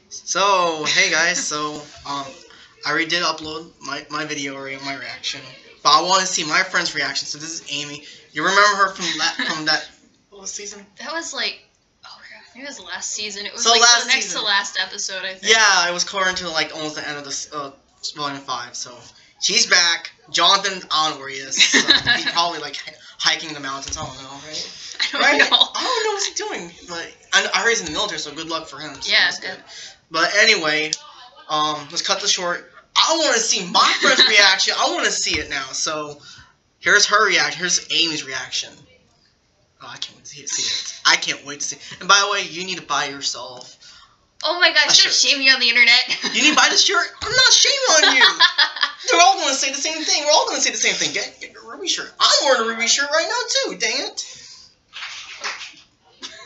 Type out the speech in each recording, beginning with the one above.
So, hey guys, I already did upload my video already, my reaction. But I want to see my friend's reaction. So this is Amy. You remember her from that what was season? That was like, oh crap, maybe it was last season. It was So like last the next season. to last episode, I think. Yeah, it was close to like almost the end of this volume 5. So she's back. Jonathan, I don't know where he is. So he's probably like hiking the mountains. I don't know, right? I don't Right? know. I don't know what he's doing. But I heard he's in the military, so good luck for him. So Yeah, that's good. But anyway, let's cut this short. I want to see my friend's reaction. I want to see it now. So here's her reaction. Here's Amy's reaction. Oh, I can't wait to see it. I can't wait to see it. And by the way, you need to buy yourself. Oh my gosh, don't shame me on the internet. You need to buy the shirt? I'm not shaming on you. They're all going to say the same thing. We're all going to say the same thing. Get your RWBY shirt. I'm wearing a RWBY shirt right now too. Dang it.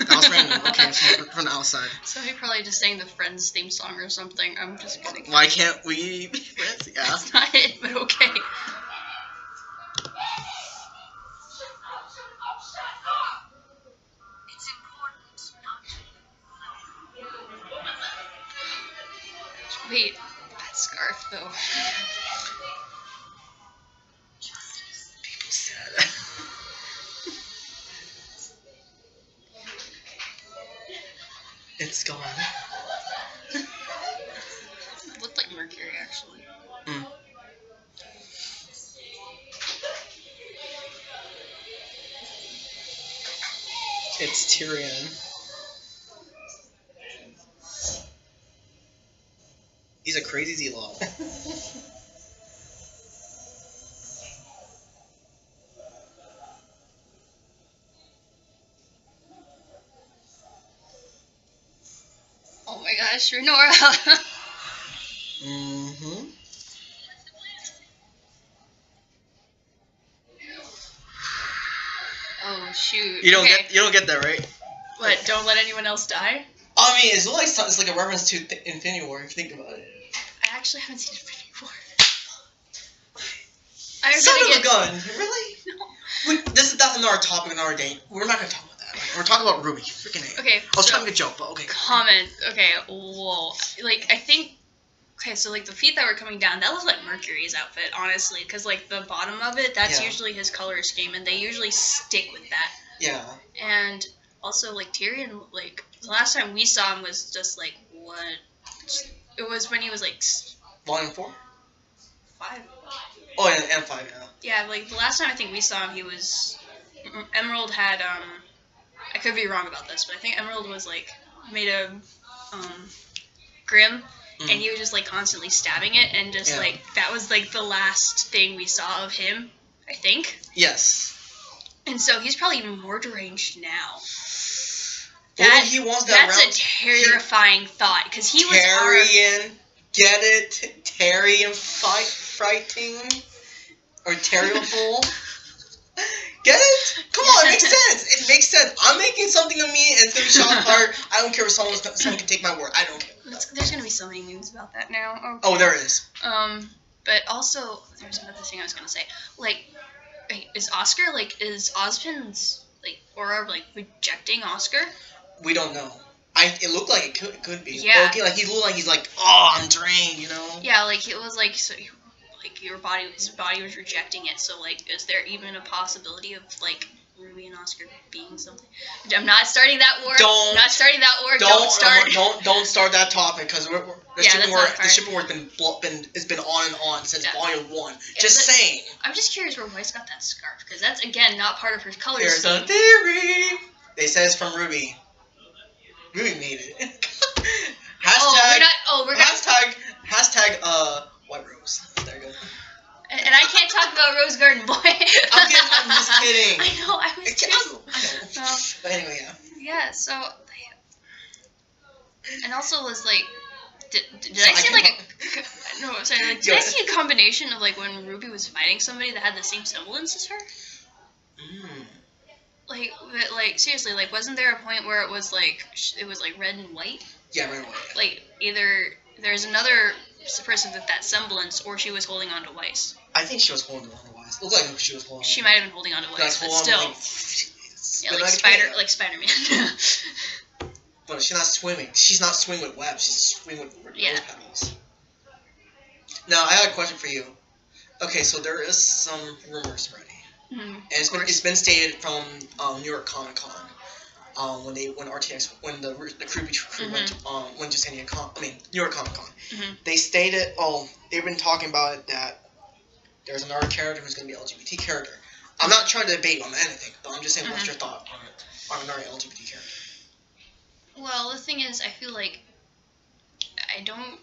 That was random. Okay, it's from the outside. So he probably just sang the Friends theme song or something. I'm just kidding. Why can't we be friends? Yeah. That's not it, but okay. Wait, that scarf though. People said. It's gone. It looked like Mercury actually. Mm. It's Tyrion. He's a crazy Z-Law. Oh my gosh, Renora. Mm-hmm. Oh shoot. You don't Okay. get that, right? What? Don't let anyone else die? I mean, it's like a reference to Infinity War if you think about it. I actually haven't seen Infinity War. I'm Son gonna of a gun! Really? No. That's another topic, another day. We're not gonna talk about that. We're talking about RWBY. Freaking A. Okay. I was trying to make a joke, but okay. Comment. Okay. Whoa. Like I think. Okay, so like the feet that were coming down, that was like Mercury's outfit, honestly, because like the bottom of it, that's usually his color scheme, and they usually stick with that. Yeah. And also like Tyrion, like the last time we saw him was just like what? It was when he was like Volume 4? 5. Oh, yeah, and 5, yeah. Yeah, like the last time I think we saw him, he was Emerald had I could be wrong about this, but I think Emerald was like made of Grim. And he was just like constantly stabbing it, and just like that was like the last thing we saw of him, I think. Yes. And so he's probably even more deranged now. He wants that that's a terrifying thought, because he was Tyrion, get it? Tyrion fighting or terrible. Get it? Come on, it makes sense. It makes sense. I'm making something of me, and it's gonna be shot hard. I don't care if someone can take my word. I don't care. There's gonna be so many memes about that now. Okay. Oh, there is. But also there's another thing I was gonna say. Like, is Ozpin's like aura like rejecting Oscar? We don't know. It looked like it could be. Yeah. Okay, like he looked like he's like, oh, I'm drained, you know. Yeah, like it was like so. Like his body was rejecting it. So like, is there even a possibility of like RWBY and Oscar being something? I'm not starting that war. Don't start that topic, because the shipping war has been on and on since Volume 1. Just saying. I'm just curious where Weiss got that scarf, because that's again not part of her color There's scheme. a theory. They said it's from RWBY. RWBY made it. Hashtag White Rose. There you go. And I can't talk about Rose Garden Boy. I'm just kidding. I know, I was too. I know. But anyway, yeah. Yeah, so... And also was like... Did I see like a... No, sorry. Like, did I see a combination of like when RWBY was fighting somebody that had the same semblance as her? Like seriously, like wasn't there a point where it was like red and white? Yeah, red and white. Like either there's another person with that semblance, or she was holding on to Weiss. I think she was holding on to Weiss. Looked like she was holding on. She might have been holding on to Weiss, but still. Yeah, like Spider-Man. but she's not swimming. She's not swimming with webs. She's swimming with rose petals. Now, I have a question for you. Okay, so there is some rumors already. Mm-hmm. And it's been stated from New York Comic Con when the crew went to San Diego New York Comic Con. Mm-hmm. They stated they've been talking about it that there's another character who's going to be an LGBT character. I'm not trying to debate on anything, but I'm just saying what's your thought on another LGBT character? Well, the thing is, I feel like I don't.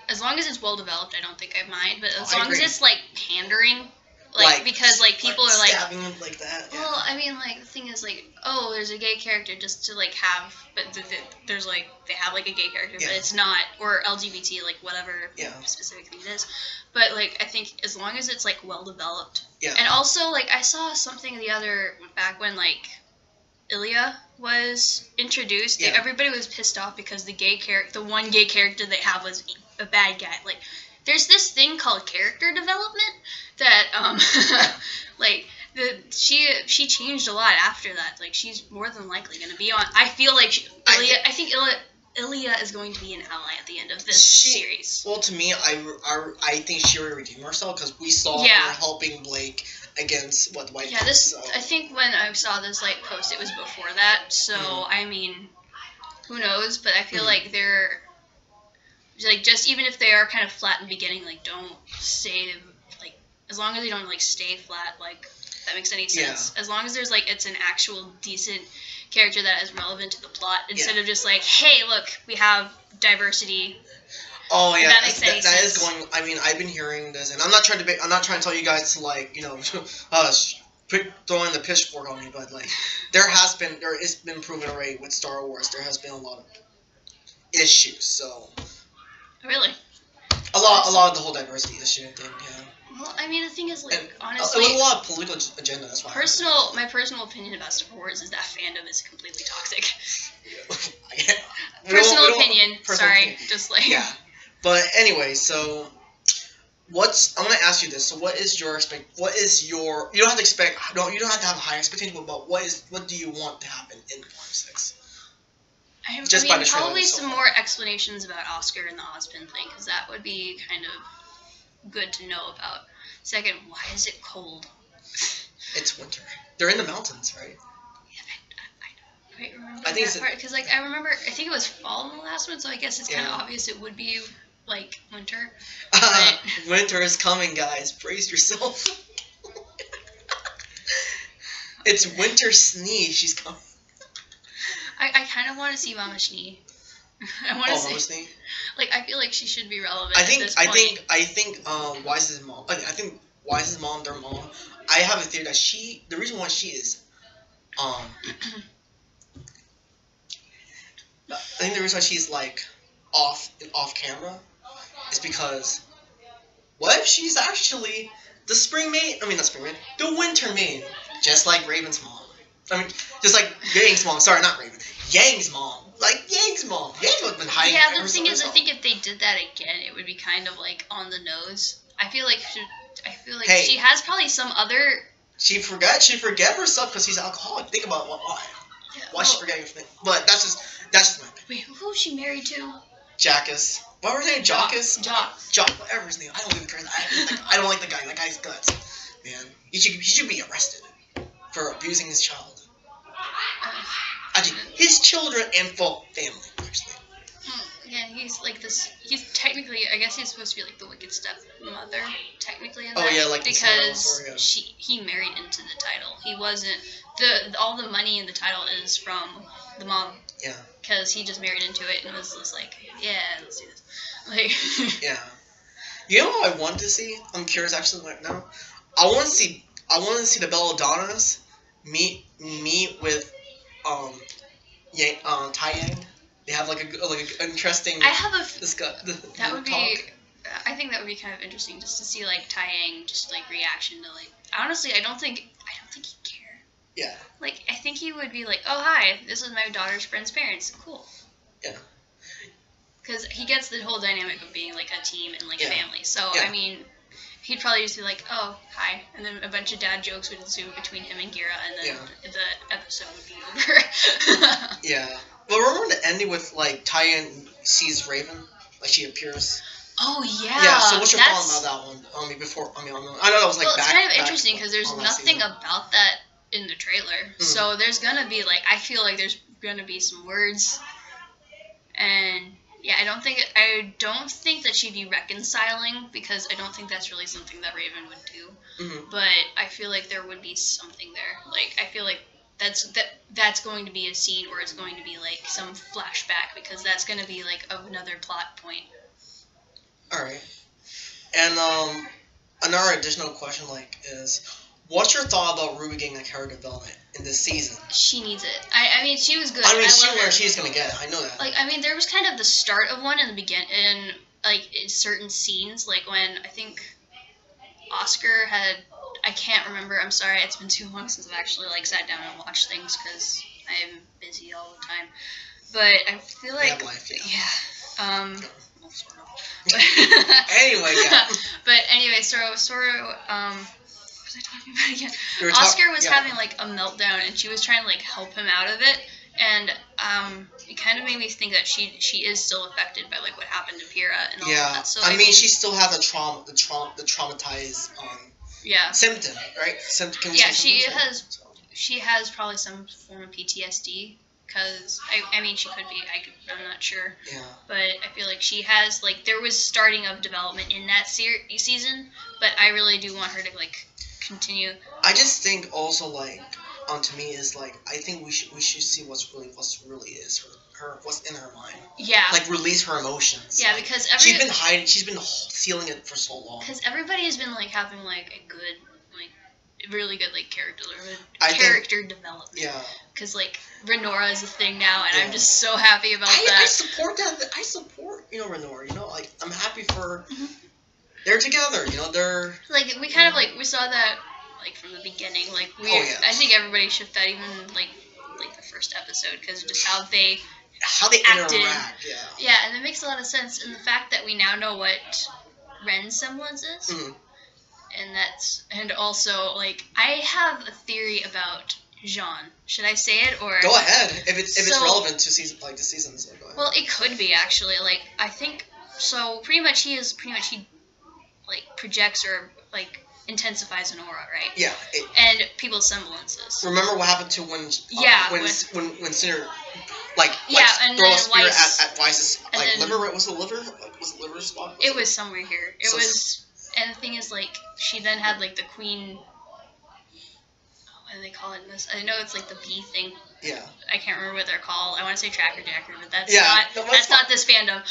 As long as it's well developed, I don't think I mind. But as long as it's like pandering. Because people are stabbing him like that. Yeah. Well, I mean, the thing is, oh, there's a gay character just to have, but there's they have a gay character, but it's not, or LGBT, whatever specific thing it is. But I think as long as it's well developed. Yeah. And also I saw something back when Ilya was introduced. Yeah. Everybody was pissed off because the one gay character they have was a bad guy. There's this thing called character development that she changed a lot after that. She's more than likely going to be on. I feel I think Ilya is going to be an ally at the end of this series. Well, to me, I think she already redeemed herself because we saw her helping Blake against the White. Yeah, I think when I saw this post, it was before that. So I mean, who knows? But I feel like they're. Just even if they are kind of flat in the beginning, don't stay, as long as they don't, stay flat, if that makes any sense. Yeah. As long as there's, it's an actual decent character that is relevant to the plot, instead of just, hey, look, we have diversity. Oh, yeah, that makes any sense. That is going, I mean, I've been hearing this, and I'm not trying to tell you guys to, throwing the pitchfork on me, but, it's been proven already with Star Wars, there has been a lot of issues, so... Really? A lot of the whole diversity issue thing, yeah. Well, I mean, the thing is, It honestly... was a lot of political agenda, that's why. My personal opinion about Star Wars is that fandom is completely toxic. Personal opinion. Yeah. But anyway, so... I'm going to ask you this. So what is your... You don't have to expect... No, you don't have to have high expectations, but what do you want to happen in vol6? Probably some more explanations about Oscar and the Ozpin thing, because that would be kind of good to know about. Second, why is it cold? It's winter. They're in the mountains, right? Yeah, I don't quite remember that part, because I remember, I think it was fall in the last one, so I guess it's kind of obvious it would be, winter. Winter is coming, guys. Brace yourself. It's winter sneeze. She's coming. I kind of want to see Mama Schnee. I want to see. Mama Schnee? I feel like she should be relevant at this point. I think Wise's mom. I think Wise's mom, their mom. I have a theory that the reason why she is, I think the reason why she's off camera, is because, what if she's actually the spring maid? I mean, not spring maid, the winter maid, just like Raven's mom. I mean, just like Yang's mom. Sorry, not Raven. Yang's mom. Yang's mom. Yang would have been hiding. Yeah, the thing is, I think if they did that again, it would be kind of on the nose. I feel like she has probably some other. She forget her stuff because she's alcoholic. Think about why. Yeah, why she forgetting everything? But that's just my opinion. Wait, who is she married to? Jackus. What was her name? Jockus? Jock. Whatever his name. I don't even care. I don't like the guy. That guy's guts. Man, he should be arrested for abusing his child. Actually, his children and full family, actually. Yeah, he's this. He's technically, I guess he's supposed to be the wicked stepmother, technically. In that, because he married into the title. He wasn't all the money in the title is from the mom. Yeah. Because he just married into it and was just yeah, let's do this. Yeah. You know what I want to see? I'm curious actually right now. I want to see the Belladonnas meet with Tai Yang. They have an interesting. I have that would talk. Be. I think that would be kind of interesting just to see Tai Yang just reaction to honestly I don't think he'd care. Yeah. I think he would be oh hi, this is my daughter's friend's parents, cool. Yeah. Because he gets the whole dynamic of being a team and family. So yeah. I mean, he'd probably just be oh hi, and then a bunch of dad jokes would ensue between him and Gira, and then the episode would be over. Yeah. Well, remember the ending with like Tyan sees Raven, like she appears. Oh yeah. Yeah. So what's your thought about that one? I know that was like. Well, it's back, kind of interesting because there's nothing season. about that in the trailer. So there's gonna be like, I feel like there's gonna be some words, and yeah, I don't think that she'd be reconciling, because I don't think that's really something that Raven would do. But I feel like there would be something there. Like, I feel like that's going to be a scene, or it's going to be like some flashback, because that's going to be like another plot point. All right. And another additional question is, what's your thought about RWBY getting a character development in this season? She needs it. I mean, she was good. I mean, she's gonna get it. I know that. Like, I mean, there was kind of the start of one in the beginning, in like in certain scenes, like when I think Oscar had. I can't remember. I'm sorry. It's been too long since I've actually like sat down and watched things, because I'm busy all the time. But I feel like life, well, sort of. Anyway, yeah. But anyway, so what was I talking about again? Oscar was having like a meltdown, and she was trying to like help him out of it, and it kind of made me think that she is still affected by like what happened to Pyrrha and all that. So I mean, she still has the traumatized symptom, right? She has probably some form of PTSD. Because, I mean, she could be. I'm not sure. Yeah. But I feel like she has, like, there was starting of development in that season, but I really do want her to, like, continue. I just think also, like, to me is, like, I think we should see what's really is her what's in her mind. Yeah. Like, release her emotions. Yeah, like, because she's been hiding, she's been sealing it for so long. Because everybody has been, like, having, like, a good, like, really good, like, character development. Yeah. Because, like, Renora is a thing now, and I'm just so happy about that. I support that. I support, Renora. Like, I'm happy for... They're together, they're... Like, we kind of, like, we saw that, like, from the beginning. Like, I think everybody shipped that, even, like the first episode, because just how they acted. Interact, yeah. Yeah, and it makes a lot of sense. And the fact that we now know what Ren's semblance is, and also, like, I have a theory about Jean. Should I say it, or go ahead if it's relevant to season the season? So go ahead. Well, it could be actually. Like, I think so. Pretty much he like projects or like intensifies an aura, right? Yeah. And people's semblances. Remember what happened to when Cinder and throw then a spear Weiss, at Weiss's liver? Was it liver? Was it liver spot? It was somewhere here. It was. And the thing is, like, she then had, like, the queen... What do they call it in this? I know it's, like, the bee thing. Yeah. I can't remember what they're called. I want to say Tracker Jacker, but that's not this fandom.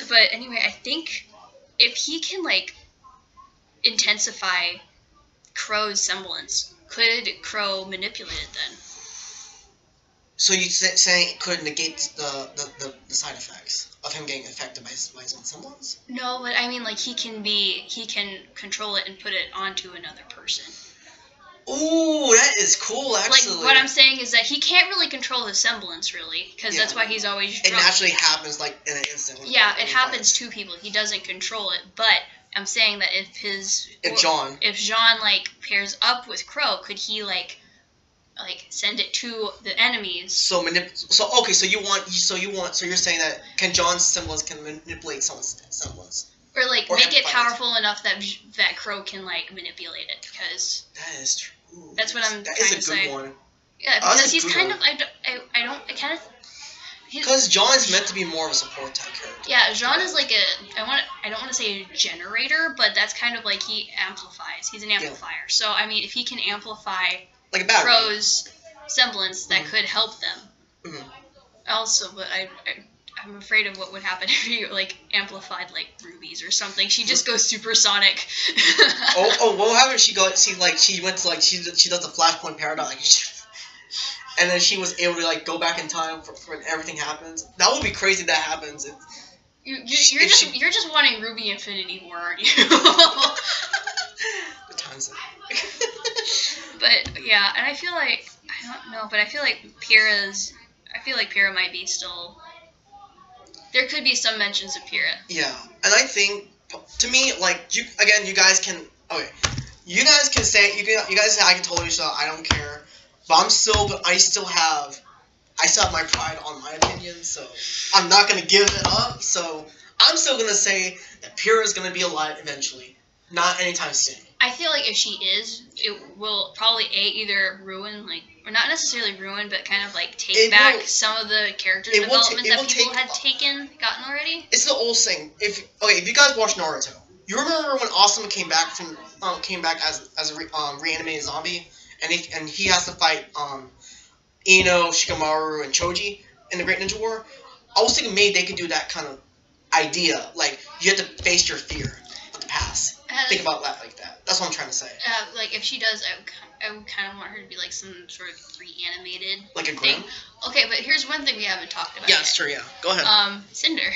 But anyway, I think if he can, like, intensify Crow's semblance, could Crow manipulate it then? So you saying it could negate the side effects of him getting affected by his own semblance? No, but I mean, like, he can control it and put it onto another person. Ooh, that is cool, actually. Like, what I'm saying is that he can't really control his semblance, really, because that's why he's always drunk. It naturally happens, like, in an instant. Yeah, it happens to people. He doesn't control it, but I'm saying that if Jean, like, pairs up with Crow, could he, like send it to the enemies? So you're saying that John's semblance can manipulate someone's semblance? Or, like, make it powerful enough that Crow can, like, manipulate it, because... That is true. That's what I'm trying to say. That is a good one. Yeah, because he's kind of... Because Jean is meant to be more of a support type character. Yeah, Jean is like I don't want to say a generator, but that's kind of like he amplifies. He's an amplifier. Yeah. So, I mean, if he can amplify like a battery. Crow's semblance, that could help them. Mm-hmm. Also, but I'm afraid of what would happen if he, like, amplified, like, rubies or something. She just goes supersonic. What happened? She went to, like, she does the Flashpoint paradox. And then she was able to, like, go back in time for when everything happens. That would be crazy if that happens. You're just wanting Ruby Infinity more, aren't you? The times. But, yeah, and I feel like, I don't know, but I feel like Pyrrha might be still... There could be some mentions of Pyrrha. Yeah, and I think, to me, like, you guys can say, I can totally say, I don't care. But I still have I still have my pride on my opinion, so I'm not gonna give it up. So I'm still gonna say that Pyrrha is gonna be alive eventually, not anytime soon. I feel like if she is, it will probably either ruin, like, or not necessarily ruin, but kind of like take back some of the character development that people had gotten already. It's the old saying. If you guys watch Naruto, you remember when Asuma came back as a reanimated zombie, and he has to fight Ino, Shikamaru, and Choji in the Great Ninja War. I was thinking maybe they could do that kind of idea, like you have to face your fear of the past. Think about that like that. That's what I'm trying to say. Like if she does, I would kind of want her to be like some sort of reanimated like a Grim. Okay, but here's one thing we haven't talked about. Yeah, that's true. Yeah, go ahead. Cinder.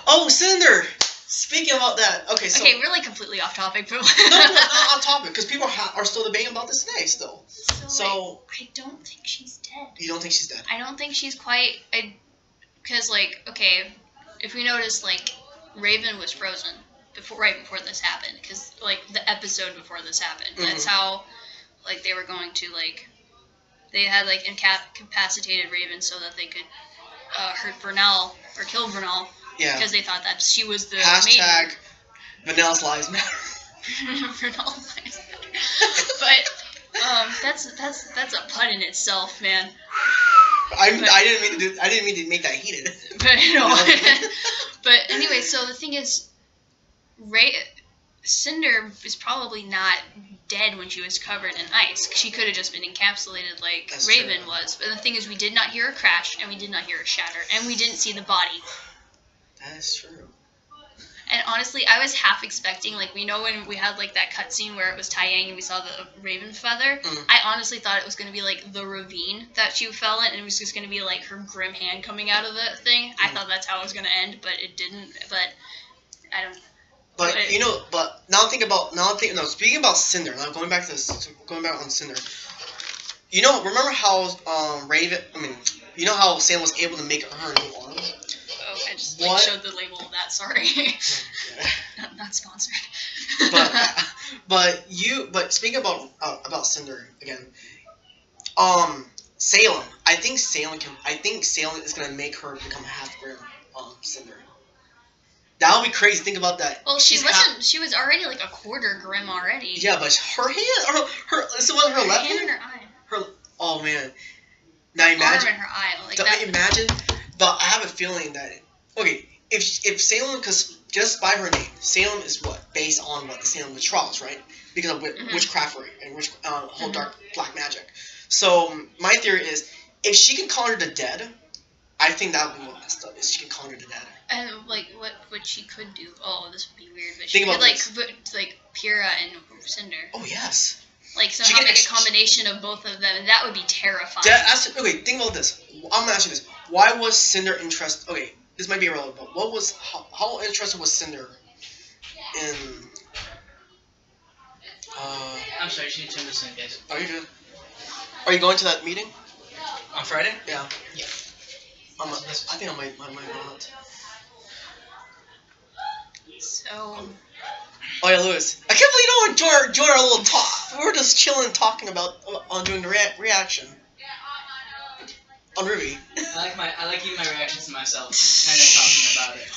Oh, Cinder. Speaking about that, okay, we're like completely off topic, but no, not on topic because people are still debating about this today still. So I don't think she's dead. You don't think she's dead? I don't think she's quite. Because like if we notice like Raven was frozen right before this happened, because like the episode before this happened, that's how like they were going to like they had like incapacitated Raven so that they could hurt Vernal or kill Vernal. Yeah. Because they thought that she was the hashtag Vernal's lives matter. Vernal's lives matter. But that's a pun in itself, man. I didn't mean to make that heated. But no. But anyway, so the thing is, Cinder is probably not dead when she was covered in ice. She could have just been encapsulated like that's Raven true. Was. But the thing is, we did not hear her crash, and we did not hear her shatter, and we didn't see the body. That is true. And honestly, I was half expecting, like, we know when we had, like, that cutscene where it was Taeyang and we saw the raven feather, I honestly thought it was going to be, like, the ravine that she fell in, and it was just going to be, like, her grim hand coming out of the thing. I thought that's how it was going to end, but it didn't. But, I don't... But, speaking about Cinder, now going back on Cinder, remember how, how Sam was able to make her new arms? Oh, I just showed the label of that. Sorry, not sponsored. but speaking about Cinder again, Salem. I think Salem is gonna make her become half Grim. Cinder. That would be crazy. Think about that. Well, she wasn't. She was already like a quarter Grim already. Yeah, but her hand, so was her left hand and her eye. Oh man. Now imagine. Arm and her eye. Like that. Imagine. But I have a feeling that if Salem, because just by her name, Salem is based on the Salem witch trials, right? Because of witchcraftery and whole dark black magic. So my theory is, if she can conjure the dead, I think that would be what messed up. Is she can conjure the dead. And what she could do? Oh, this would be weird. But she could put Pyrrha and Cinder. Oh yes. Like somehow make a combination of both of them, and that would be terrifying. Think about this. I'm gonna ask you this: why was Cinder interested? Okay, this might be irrelevant, but how interested was Cinder in? I'm sorry, you should turn this in, guys. Are you good? Are you going to that meeting on Friday? Yeah. Yeah. I think I might not. So. Oh yeah, Lewis. I can't believe you don't enjoy our little talk. We were just chilling, talking about doing the reaction on RWBY. I like giving my reactions to myself and then talking about it.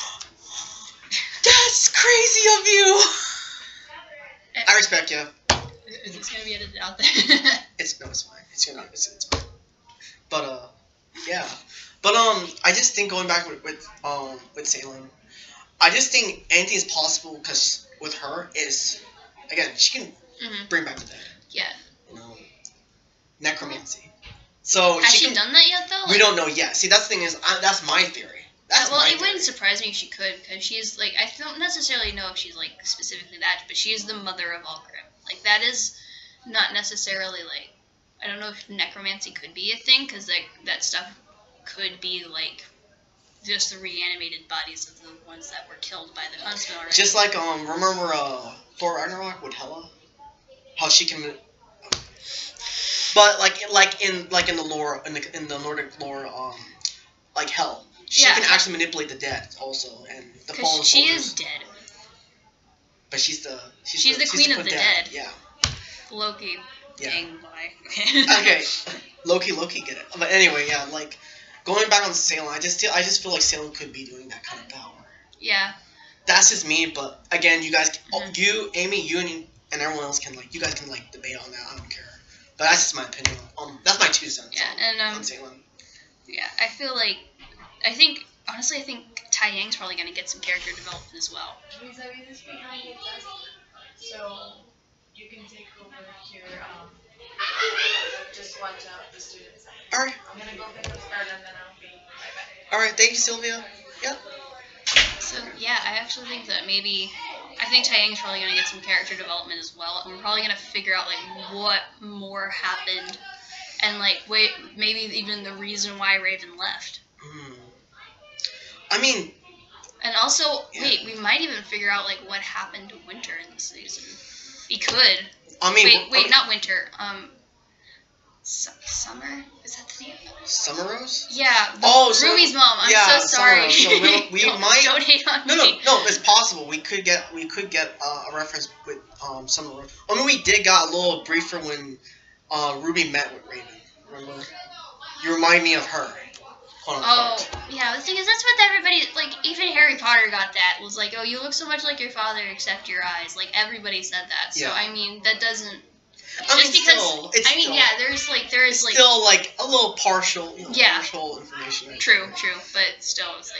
That's crazy of you. I respect you. Is this gonna be edited out there? It's fine. It's fine. But yeah. But I just think going back with Salem, I just think anything is possible because with her is, again, she can bring back the dead. Yeah. Necromancy. So has she done that yet though? We don't know yet. See, that's the thing is, that's my theory. It wouldn't surprise me if she could, because she's like, I don't necessarily know if she's like specifically that, but she is the mother of all Grim. Like that is not necessarily like, I don't know if necromancy could be a thing, because that stuff could be like just the reanimated bodies of the ones that were killed by the huntsman already. Just like remember Thor Ragnarok with Hela, how she can, but like in the lore in the Nordic lore, like Hel, she can actually manipulate the dead also, and the fallen soldiers. She is dead. But she's the queen of the dead. Yeah. Loki. Yeah. Dang, why? Okay. Loki, get it. But anyway, yeah, like going back on Salem, I just feel like Salem could be doing that kind of power. Yeah. That's just me, but again, you guys, Mhm. you, Amy, you and everyone else can you guys can debate on that. I don't care. But that's just my opinion. That's my 2 cents. Yeah, on Salem. Yeah, I think Tai Yang's probably gonna get some character development as well. So you can take over here. Just watch out the students. All right. I'm gonna go pick up Scarlet and then I'll be right back. All right. Thank you, Sylvia. Yep. So yeah, I actually think that I think Tai Yang's probably gonna get some character development as well, and we're probably gonna figure out what more happened, and maybe even the reason why Raven left. I mean. And also, yeah. we might even figure out what happened to Winter in this season. We could. I mean. Wait, not Winter. Summer? Is that the name? Summer Rose? Yeah. RWBY's mom. I'm so sorry. So we might. Don't hate on me. No. It's possible. We could get a reference with Summer Rose. I mean, we did got a little briefer when RWBY met with Raven. Remember? You remind me of her. Oh, yeah. The thing is, that's what everybody even Harry Potter got that was oh, you look so much like your father except your eyes. Everybody said that. So yeah. I mean, that doesn't. There is still a little partial. Yeah. Partial information. True, but still, it's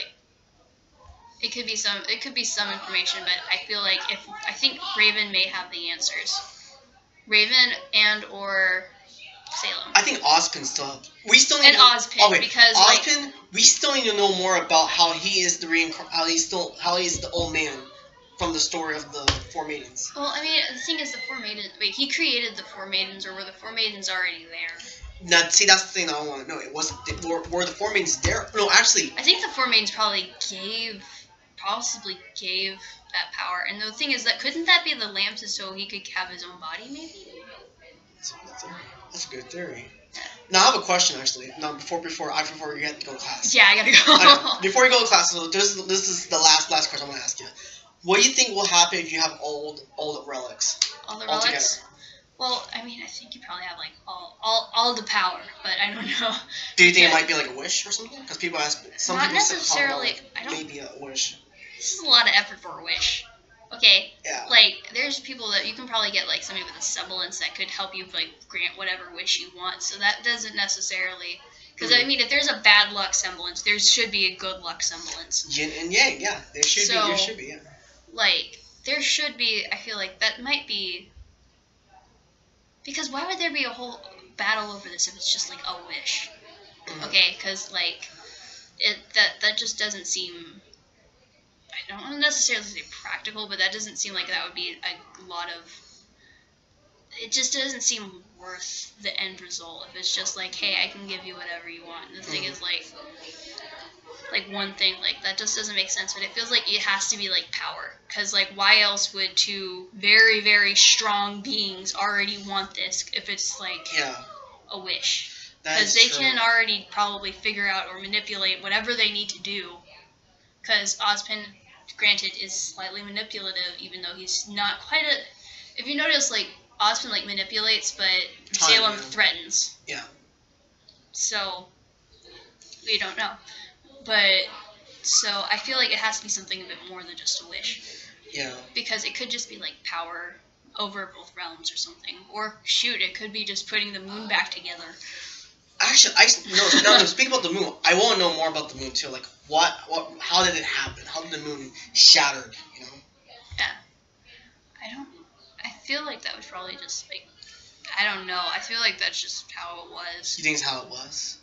it could be some information, but I think Raven may have the answers. Raven and or Salem. I think Ozpin still. We still need Ozpin because Ozpin. We still need to know more about how he is how he's the old man from the story of the Four Maidens. Well, I mean, the thing is, the Four Maidens. Wait, he created the Four Maidens, or were the Four Maidens already there? Now, see, that's the thing that I want to know. It wasn't. Were the Four Maidens there? No, actually. I think the Four Maidens possibly gave that power. And the thing is, couldn't that be the lamps so he could have his own body, maybe? That's a good theory. Now I have a question actually. Now before you get to go to class. Yeah, I gotta go. Before you go to class, so this is the last question I'm gonna ask you. What do you think will happen if you have all the relics? All the relics? Together? Well, I mean, I think you probably have all the power, but I don't know. Do you think it might be a wish or something? Because people ask. Some not people necessarily. Maybe a wish. This is a lot of effort for a wish. Okay. Yeah. There's people that you can probably get somebody with a semblance that could help you grant whatever wish you want. So that doesn't necessarily. Because I mean, if there's a bad luck semblance, there should be a good luck semblance. Yin and yang, yeah. There should be, yeah. There should be. I feel that might be. Because why would there be a whole battle over this if it's just a wish? Mm-hmm. Okay, because that just doesn't seem. I don't want to necessarily say practical, but that doesn't seem like that would be a lot of. It just doesn't seem worth the end result if it's just hey, I can give you whatever you want. And the thing is one thing that just doesn't make sense. But it feels it has to be power, because why else would two very very strong beings already want this if it's a wish? Because they can already probably figure out or manipulate whatever they need to do. Because Ozpin, granted, is slightly manipulative, even though he's not quite a. If you notice, Ozpin manipulates, but Salem threatens. Yeah. So we don't know, but so I feel it has to be something a bit more than just a wish. Yeah. Because it could just be power over both realms or something, or shoot, it could be just putting the moon back together. Actually, no. Speak about the moon. I want to know more about the moon too. How did it happen? How did the moon shattered? Yeah. I feel that was probably just I don't know. I feel that's just how it was. You think it's how it was?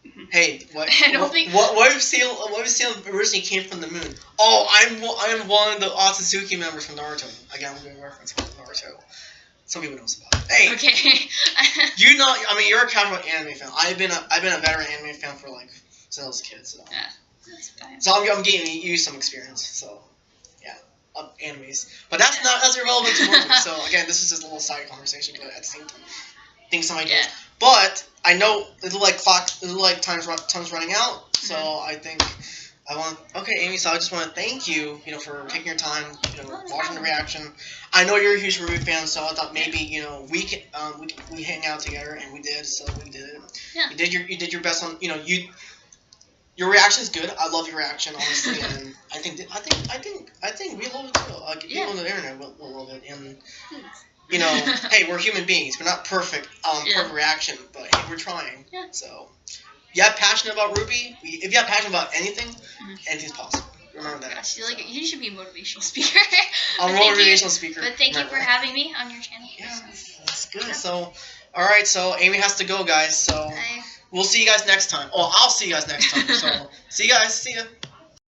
Mm-hmm. Hey, what? I don't think. What if Salem originally came from the moon? Oh, I'm one of the Otsutsuki members from Naruto. Again, I'm doing a reference to Naruto. Some people know about it. Hey. Okay. You're a casual anime fan. I've been a veteran anime fan for since I was a kid. So. Yeah, that's fine. So I'm getting you some experience. So. Animes, but that's not as irrelevant to movies. So again, this is just a little side conversation, but at the same time, things somebody does. But I know it'll time's running out. So I think I want. Okay, Amy. So I just want to thank you, for taking your time, watching the reaction. I know you're a huge RWBY fan, so I thought maybe we can we hang out together, and we did. So we did it. Yeah. You did your best on Your reaction is good. I love your reaction, honestly, and I think we love it too. Like people on the internet will love it, and you know, hey, we're human beings. We're not perfect. Perfect reaction, but hey, we're trying. Yeah. So, you have passion about RWBY. If you have passion about anything, anything's possible. Remember that. Gosh, you should be a motivational speaker. I'm a motivational speaker. But thank you for having me on your channel. Yeah, that's good. So, all right. So Amy has to go, guys. So we'll see you guys next time. Oh, I'll see you guys next time. So see you guys. See ya.